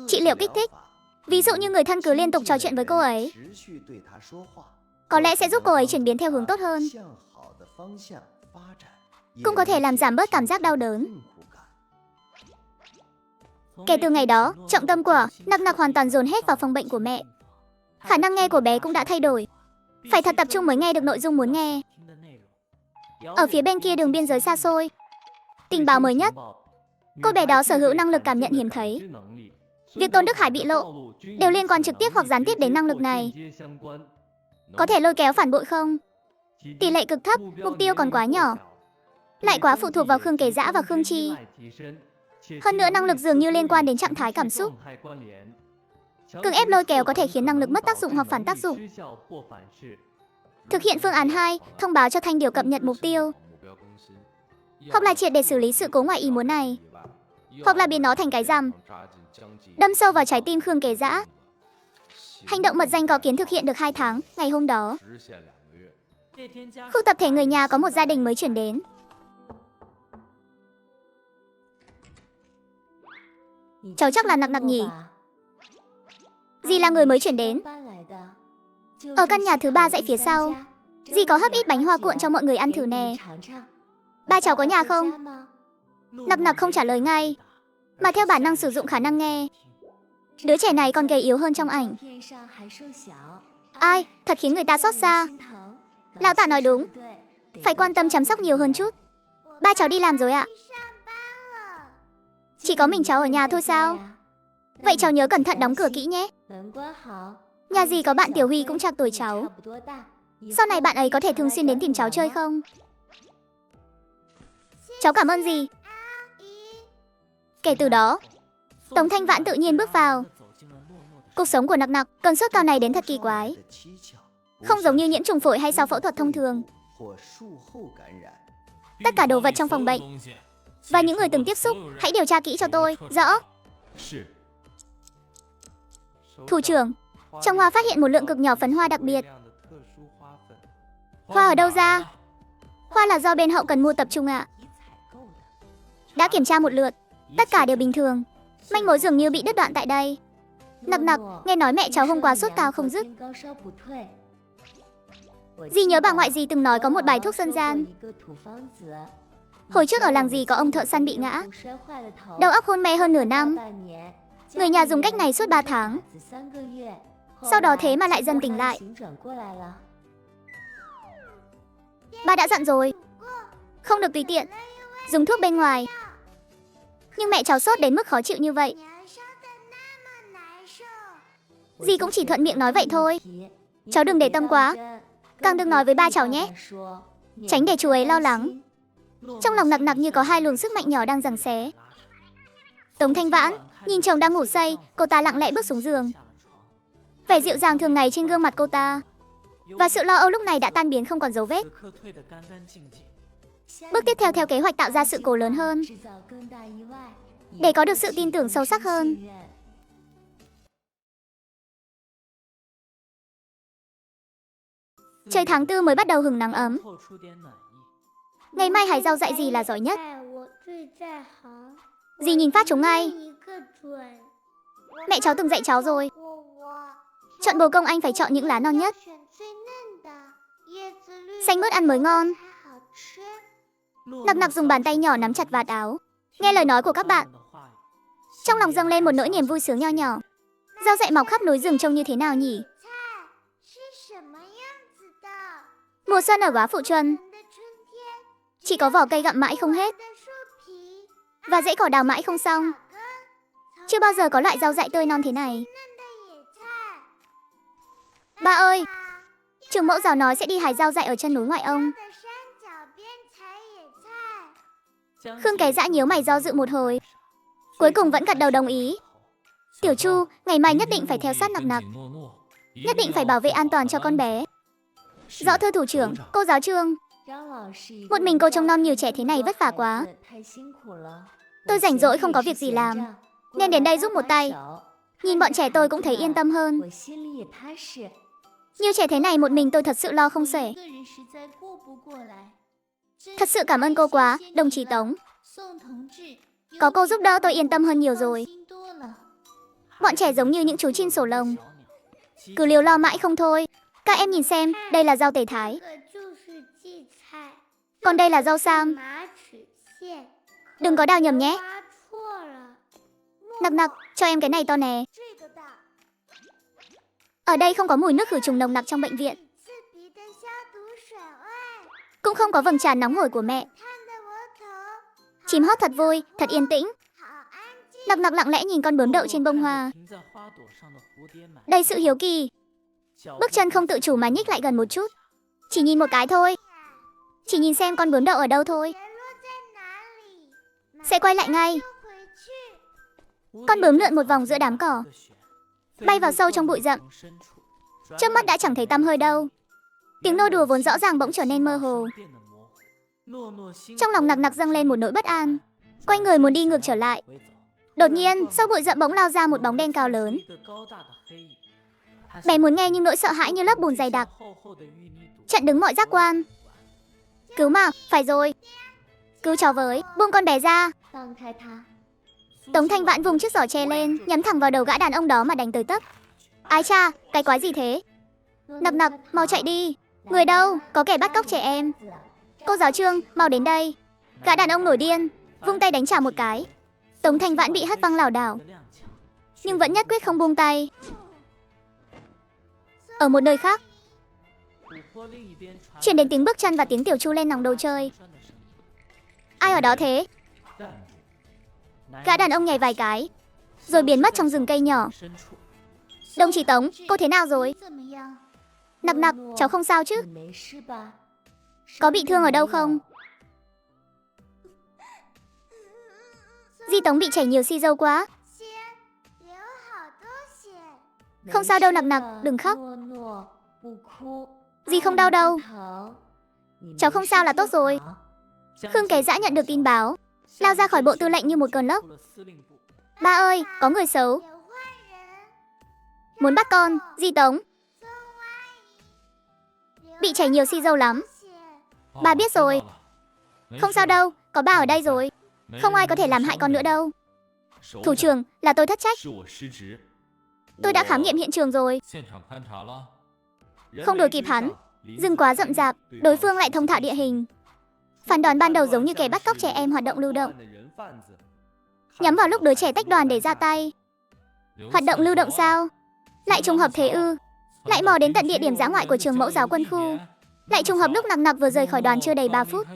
trị liệu kích thích. Ví dụ như người thân cứ liên tục trò chuyện với cô ấy, có lẽ sẽ giúp cô ấy chuyển biến theo hướng tốt hơn. Cũng có thể làm giảm bớt cảm giác đau đớn. Kể từ ngày đó, trọng tâm của Nặc Nặc hoàn toàn dồn hết vào phòng bệnh của mẹ. Khả năng nghe của bé cũng đã thay đổi. Phải thật tập trung mới nghe được nội dung muốn nghe. Ở phía bên kia đường biên giới xa xôi, tình báo mới nhất, cô bé đó sở hữu năng lực cảm nhận hiếm thấy. Việc Tôn Đức Hải bị lộ đều liên quan trực tiếp hoặc gián tiếp đến năng lực này. Có thể lôi kéo phản bội không? Tỷ lệ cực thấp, mục tiêu còn quá nhỏ. Lại quá phụ thuộc vào Khương Kế Dã và Khương Chi. Hơn nữa năng lực dường như liên quan đến trạng thái cảm xúc. Cưỡng ép lôi kéo có thể khiến năng lực mất tác dụng hoặc phản tác dụng. Thực hiện phương án 2, thông báo cho Thanh Điều cập nhật mục tiêu. Hoặc là triệt để xử lý sự cố ngoài ý muốn này. Hoặc là biến nó thành cái rằm, đâm sâu vào trái tim Khương Kế Dã. Hành động mật danh có kiến thực hiện được 2 tháng, ngày hôm đó. Khu tập thể người nhà có một gia đình mới chuyển đến. Cháu chắc là Nặc Nặc nhỉ? Dì là người mới chuyển đến. Ở căn nhà thứ 3 dãy phía sau, dì có hấp ít bánh hoa cuộn cho mọi người ăn thử nè. Ba cháu có nhà không? Nặc Nặc không trả lời ngay, mà theo bản năng sử dụng khả năng nghe. Đứa trẻ này còn gầy yếu hơn trong ảnh. Ai, thật khiến người ta xót xa. Lão Tạ nói đúng, phải quan tâm chăm sóc nhiều hơn chút. Ba cháu đi làm rồi ạ. Chỉ có mình cháu ở nhà thôi sao? Vậy cháu nhớ cẩn thận đóng cửa kỹ nhé. Nhà dì có bạn Tiểu Huy cũng trạc tuổi cháu. Sau này bạn ấy có thể thường xuyên đến tìm cháu chơi không? Cháu cảm ơn dì. Kể từ đó, Tống Thanh Vãn tự nhiên bước vào. Cuộc sống của Nặc Nặc cơn sốt cao này đến thật kỳ quái. Không giống như nhiễm trùng phổi hay sau phẫu thuật thông thường. Tất cả đồ vật trong phòng bệnh và những người từng tiếp xúc, hãy điều tra kỹ cho tôi. Rõ. Thủ trưởng, trong hoa phát hiện một lượng cực nhỏ phấn hoa đặc biệt. Hoa ở đâu ra? Hoa là do bên hậu cần mua tập trung ạ. Đã kiểm tra một lượt, tất cả đều bình thường. Manh mối dường như bị đứt đoạn tại đây. Nặc Nặc, nghe nói mẹ cháu hôm qua sốt cao không dứt. Dì nhớ bà ngoại dì từng nói có một bài thuốc dân gian. Hồi trước ở làng dì có ông thợ săn bị ngã, đầu óc hôn mê hơn nửa năm. Người nhà dùng cách này suốt 3 tháng. Sau đó thế mà lại dần tỉnh lại. Bà đã dặn rồi, không được tùy tiện dùng thuốc bên ngoài. Nhưng mẹ cháu sốt đến mức khó chịu như vậy. Dì cũng chỉ thuận miệng nói vậy thôi. Cháu đừng để tâm quá, càng đừng nói với ba cháu nhé, tránh để chú ấy lo lắng. Trong lòng Nặc Nặc như có 2 luồng sức mạnh nhỏ đang giằng xé. Tống Thanh Vãn nhìn chồng đang ngủ say, cô ta lặng lẽ bước xuống giường. Vẻ dịu dàng thường ngày trên gương mặt cô ta và sự lo âu lúc này đã tan biến không còn dấu vết. Bước tiếp theo kế hoạch tạo ra sự cố lớn hơn, để có được sự tin tưởng sâu sắc hơn. Trời tháng 4 mới bắt đầu hừng nắng ấm. Ngày mai hái rau dại dì là giỏi nhất. Dì nhìn phát chúng ngay. Mẹ cháu từng dạy cháu rồi. Chọn bồ công anh phải chọn những lá non nhất. Xanh mướt ăn mới ngon. Nặc Nặc dùng bàn tay nhỏ nắm chặt vạt áo, nghe lời nói của các bạn. Trong lòng dâng lên một nỗi niềm vui sướng nho nhỏ. Rau dại mọc khắp núi rừng trông như thế nào nhỉ? Mùa xuân ở Góa Phụ Chuân, chỉ có vỏ cây gặm mãi không hết và rễ cỏ đào mãi không xong. Chưa bao giờ có loại rau dại tươi non thế này. Ba ơi, trưởng mẫu giáo nói sẽ đi hái rau dại ở chân núi ngoại ông. Khương Kế Dã nhíu mày do dự một hồi, cuối cùng vẫn gật đầu đồng ý. Tiểu Chu, ngày mai nhất định phải theo sát Nặc Nặc, nhất định phải bảo vệ an toàn cho con bé. Rõ thưa thủ trưởng, cô giáo Trương. Một mình cô trông nom nhiều trẻ thế này vất vả quá. Tôi rảnh rỗi không có việc gì làm, nên đến đây giúp một tay. Nhìn bọn trẻ tôi cũng thấy yên tâm hơn. Nhiều trẻ thế này một mình tôi thật sự lo không xuể. Thật sự cảm ơn cô quá, đồng chí Tống. Có cô giúp đỡ tôi yên tâm hơn nhiều rồi. Bọn trẻ giống như những chú chim sổ lồng, cứ liều lo mãi không thôi. Các em nhìn xem, đây là rau tể thái, còn đây là rau sam. Đừng có đào nhầm nhé. Nặc nặc, cho em cái này to nè. Ở đây không có mùi nước khử trùng nồng nặc trong bệnh viện, cũng không có vầng trán nóng hổi của mẹ. Chim hót thật vui, thật yên tĩnh. Nặc nặc lặng lẽ nhìn con bướm đậu trên bông hoa. Đầy sự hiếu kỳ. Bước chân không tự chủ mà nhích lại gần một chút. Chỉ nhìn một cái thôi. Chỉ nhìn xem con bướm đậu ở đâu thôi. Sẽ quay lại ngay. Con bướm lượn một vòng giữa đám cỏ, bay vào sâu trong bụi rậm. Chớp mắt đã chẳng thấy tăm hơi đâu. Tiếng nô đùa vốn rõ ràng bỗng trở nên mơ hồ. Trong lòng nặc nặc dâng lên một nỗi bất an. Quay người muốn đi ngược trở lại. Đột nhiên, sau bụi rậm bỗng lao ra một bóng đen cao lớn. Bé muốn nghe nhưng nỗi sợ hãi như lớp bùn dày đặc chặn đứng mọi giác quan. Cứu mà, phải rồi. Cứu cháu với, buông con bé ra. Tống Thanh Vãn vùng chiếc giỏ tre lên, nhắm thẳng vào đầu gã đàn ông đó mà đánh tới tấp. Ái cha, cái quái gì thế? Nặc nặc, mau chạy đi. Người đâu? Có kẻ bắt cóc trẻ em. Cô giáo Trương, mau đến đây. Gã đàn ông nổi điên, vung tay đánh trả một cái. Tống Thanh Vãn bị hất văng lảo đảo, nhưng vẫn nhất quyết không buông tay. Ở một nơi khác, truyền đến tiếng bước chân và tiếng Tiểu Chu lên nòng đồ chơi. Ai ở đó thế? Gã đàn ông nhảy vài cái, rồi biến mất trong rừng cây nhỏ. Đồng chí Tống, cô thế nào rồi? Nặc nặc, cháu không sao chứ? Có bị thương ở đâu không? Di Tống bị chảy nhiều xi dâu quá. Không sao đâu nặc nặc, đừng khóc. Di không đau đâu. Cháu không sao là tốt rồi. Khương Kế Dã nhận được tin báo, lao ra khỏi bộ tư lệnh như một cơn lốc. Ba ơi, có người xấu muốn bắt con. Di Tống bị chảy nhiều xi dâu lắm. Ba biết rồi. Không sao đâu, có ba ở đây rồi. Không ai có thể làm hại con nữa đâu. Thủ trưởng, là tôi thất trách. Tôi đã khám nghiệm hiện trường rồi. Không đuổi kịp hắn. Rừng quá rậm rạp, đối phương lại thông thạo địa hình. Phán đoán ban đầu giống như kẻ bắt cóc trẻ em hoạt động lưu động, nhắm vào lúc đứa trẻ tách đoàn để ra tay. Hoạt động lưu động sao? Lại trùng hợp thế ư? Lại mò đến tận địa điểm dã ngoại của trường mẫu giáo quân khu. Lại trùng hợp lúc nặc nặc vừa rời khỏi đoàn chưa đầy 3 phút.